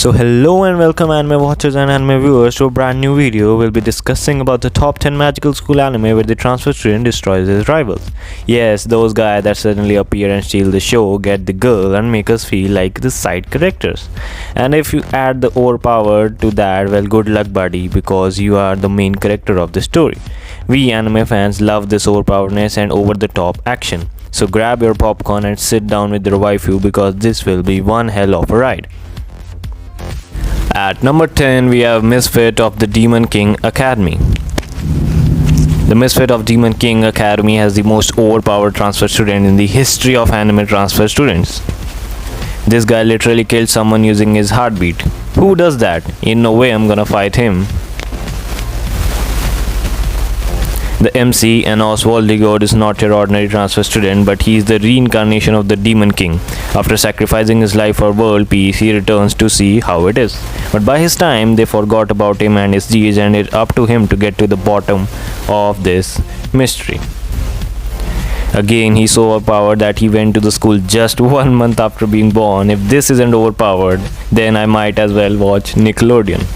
So hello and welcome anime watchers and anime viewers to a brand new video. We'll be discussing about the top 10 magical school anime where the transfer student destroys his rivals. Yes, those guys that suddenly appear and steal the show, get the girl and make us feel like the side characters. And if you add the overpower to that, well, good luck buddy, because you are the main character of the story. We anime fans love this overpowerness and over the top action. So grab your popcorn and sit down with your waifu because this will be one hell of a ride. At number 10, we have Misfit of the Demon King Academy. The Misfit of Demon King Academy has the most overpowered transfer student in the history of anime transfer students. This guy literally killed someone using his heartbeat. Who does that? In no way I'm gonna fight him. The MC and Oswald Digord is not your ordinary transfer student, but he is the reincarnation of the Demon King. After sacrificing his life for world peace, he returns to see how it is. But by his time, they forgot about him and his deeds, and it's up to him to get to the bottom of this mystery. Again, he's so overpowered that he went to the school just 1 month after being born. If this isn't overpowered, then I might as well watch Nickelodeon.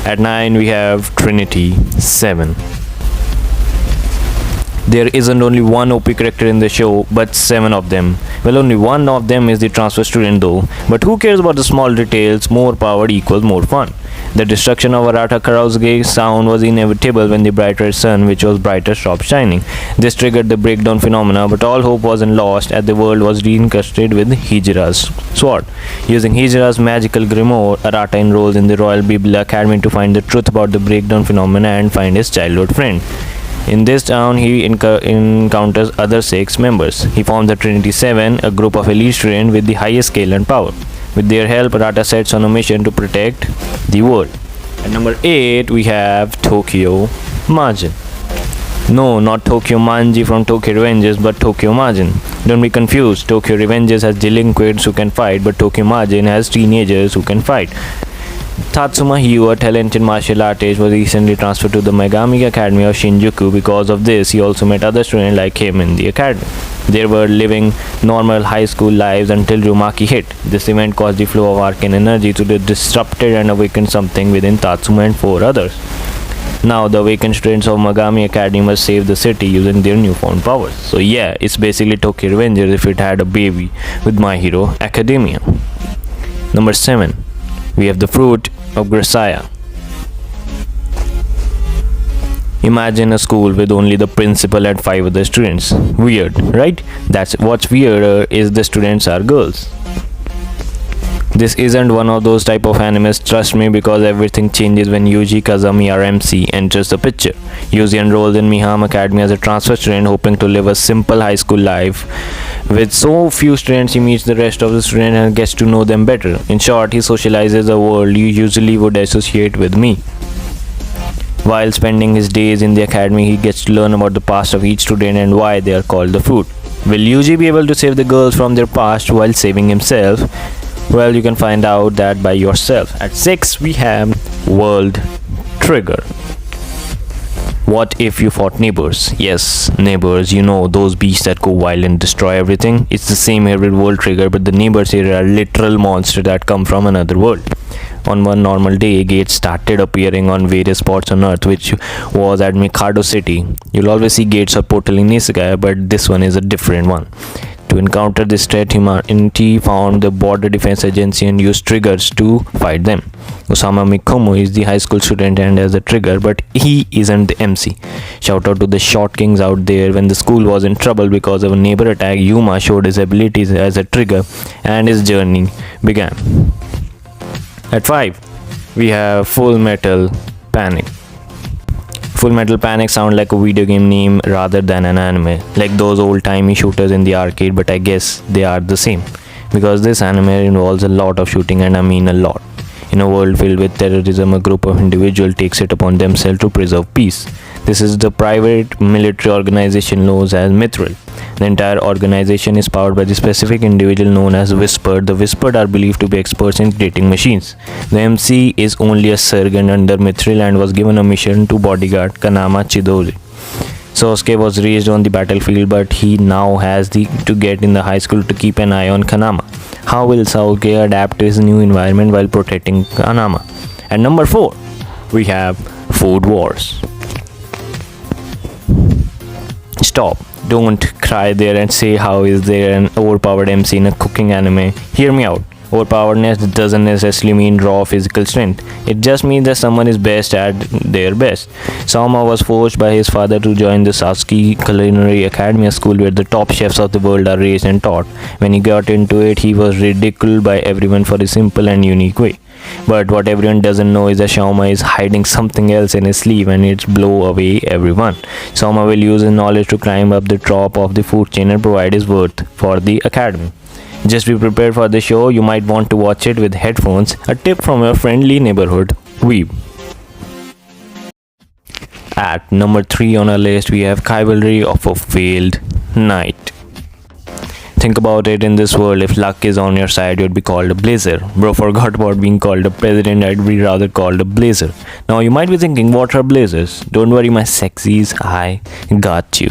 At 9, we have Trinity 7. There isn't only one OP character in the show, but 7 of them. Well, only one of them is the transfer student though. But who cares about the small details? More power equals more fun. The destruction of Arata Karaoke's sound was inevitable when the brighter sun, which was brighter, stopped shining. This triggered the breakdown phenomena, but all hope wasn't lost as the world was reincarnated with Hijira's sword. Using Hijira's magical grimoire, Arata enrolls in the Royal Biblia Academy to find the truth about the breakdown phenomena and find his childhood friend. In this town, he encounters other 6 members. He forms the Trinity 7, a group of elite students with the highest scale and power. With their help, Arata sets on a mission to protect the world. At number 8, we have Tokyo Majin. No, not Tokyo Manji from Tokyo Revengers, but Tokyo Majin. Don't be confused. Tokyo Revengers has delinquents who can fight, but Tokyo Majin has teenagers who can fight. Tatsuma Hiyu, a talented martial artist, was recently transferred to the Megami Academy of Shinjuku. Because of this, he also met other students like him in the academy. They were living normal high school lives until Rumaki hit. This event caused the flow of arcane energy to be disrupted and awakened something within Tatsuma and 4 others. Now, the awakened students of Megami Academy must save the city using their newfound powers. So yeah, it's basically Tokyo Revengers if it had a baby with My Hero Academia. Number 7. We have the Fruit of Grisaia. Imagine a school with only the principal and 5 other students. Weird, right? That's what's weirder is the students are girls. This isn't one of those type of animes, trust me, because everything changes when Yuji Kazami or MC enters the picture. Yuji enrolls in Miham Academy as a transfer student hoping to live a simple high school life. With so few students, he meets the rest of the students and gets to know them better. In short, he socializes a world you usually would associate with me. While spending his days in the academy, he gets to learn about the past of each student and why they are called the Fruit. Will Yuji be able to save the girls from their past while saving himself? Well, you can find out that by yourself. At 6, we have World Trigger. What if you fought neighbors? Yes, neighbors, you know, those beasts that go wild and destroy everything. It's the same here with World Trigger, but the neighbors here are literal monsters that come from another world. On one normal day, gates started appearing on various spots on Earth, which was at Mikado City. You'll always see gates or portal in Isekai, but this one is a different one. To encounter this threat, humanity found the Border Defense Agency and used triggers to fight them. Osama Mikomo is the high school student and has a trigger, but he isn't the MC. Shout out to the short kings out there. When the school was in trouble because of a neighbor attack, Yuma showed his abilities as a trigger and his journey began. At 5, we have Full Metal Panic. Full Metal Panic sound like a video game name rather than an anime, like those old-timey shooters in the arcade, but I guess they are the same, because this anime involves a lot of shooting, and I mean a lot. In a world filled with terrorism, a group of individuals takes it upon themselves to preserve peace. This is the private military organization known as Mithril. The entire organization is powered by the specific individual known as Whispered. The Whispered are believed to be experts in creating machines. The MC is only a sergeant under Mithril and was given a mission to bodyguard Kanama Chidori. Sosuke was raised on the battlefield, but he now has to get in the high school to keep an eye on Kanama. How will Sasuke adapt to his new environment while protecting Kanama? And number 4, we have Food Wars. Stop. Don't cry there and say how is there an overpowered MC in a cooking anime. Hear me out. Overpoweredness doesn't necessarily mean raw physical strength. It just means that someone is best at their best. Sauma was forced by his father to join the Sasuke Culinary Academy, a school where the top chefs of the world are raised and taught. When he got into it, he was ridiculed by everyone for his simple and unique way. But what everyone doesn't know is that Sauma is hiding something else in his sleeve, and it's blow away everyone. Sauma will use his knowledge to climb up the top of the food chain and provide his worth for the academy. Just be prepared for the show. You might want to watch it with headphones. A tip from your friendly neighborhood weeb. At number 3 on our list, we have Chivalry of a Failed Knight. Think about it, in this world, if luck is on your side, you'd be called a blazer. Bro, forgot about being called a president, I'd be rather called a blazer. Now you might be thinking, what are blazers? Don't worry my sexies, I got you.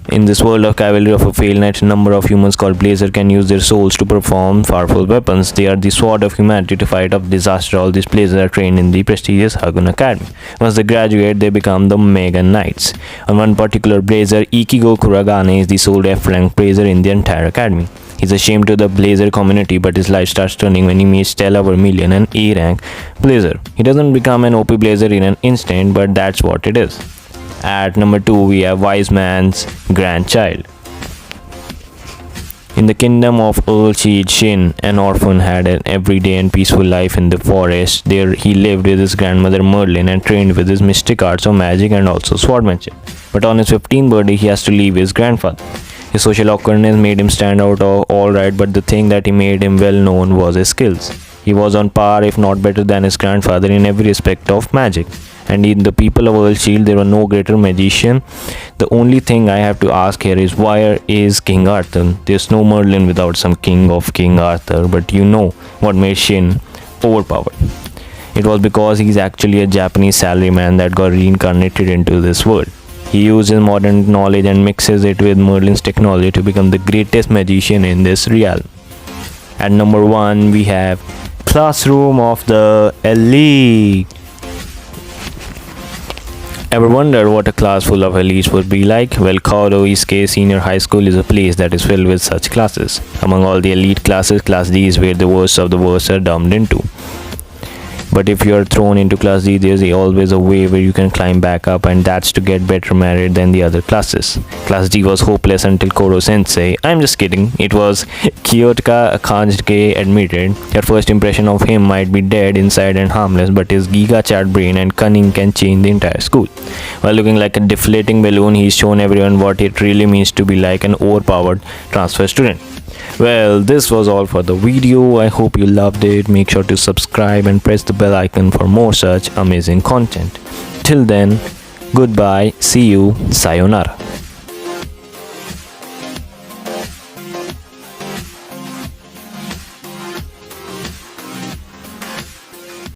In this world of Chivalry of a Failed Knight, a number of humans called Blazer can use their souls to perform powerful weapons. They are the sword of humanity to fight off disaster. All these Blazers are trained in the prestigious Hagun Academy. Once they graduate, they become the Mega Knights. On one particular Blazer, Ichigo Kuragane is the sole F-rank Blazer in the entire academy. He's ashamed to the Blazer community, but his life starts turning when he meets Stella Vermilion, an A-rank Blazer. He doesn't become an OP Blazer in an instant, but that's what it is. At number 2, we have Wise Man's Grandchild. In the kingdom of Earl Shield, Shin, an orphan, had an everyday and peaceful life in the forest. There he lived with his grandmother Merlin and trained with his mystic arts of magic and also swordmanship. But on his 15th birthday, he has to leave his grandfather. His social awkwardness made him stand out alright, but the thing that he made him well known was his skills. He was on par, if not better than his grandfather, in every aspect of magic. And in the people of Earl Shield, there was no greater magician. The only thing I have to ask here is, where is King Arthur? There's no Merlin without some king of King Arthur. But you know what made Shin overpowered? It was because he's actually a Japanese salaryman that got reincarnated into this world. He uses modern knowledge and mixes it with Merlin's technology to become the greatest magician in this realm. At number 1, we have Classroom of the Elite. Ever wondered what a class full of elites would be like? Well, Kaoru Isuke Senior High School is a place that is filled with such classes. Among all the elite classes, Class D is where the worst of the worst are dumped into. But if you are thrown into Class D, there's always a way where you can climb back up, and that's to get better married than the other classes. Class D was hopeless until Koro Sensei, I'm just kidding, it was Kyotoka Kanjike admitted. Your first impression of him might be dead inside and harmless, but his Giga Chat brain and cunning can change the entire school. While looking like a deflating balloon, he's shown everyone what it really means to be like an overpowered transfer student. Well, this was all for the video. I hope you loved it. Make sure to subscribe and press the bell icon for more such amazing content. Till then, goodbye, see you, sayonara.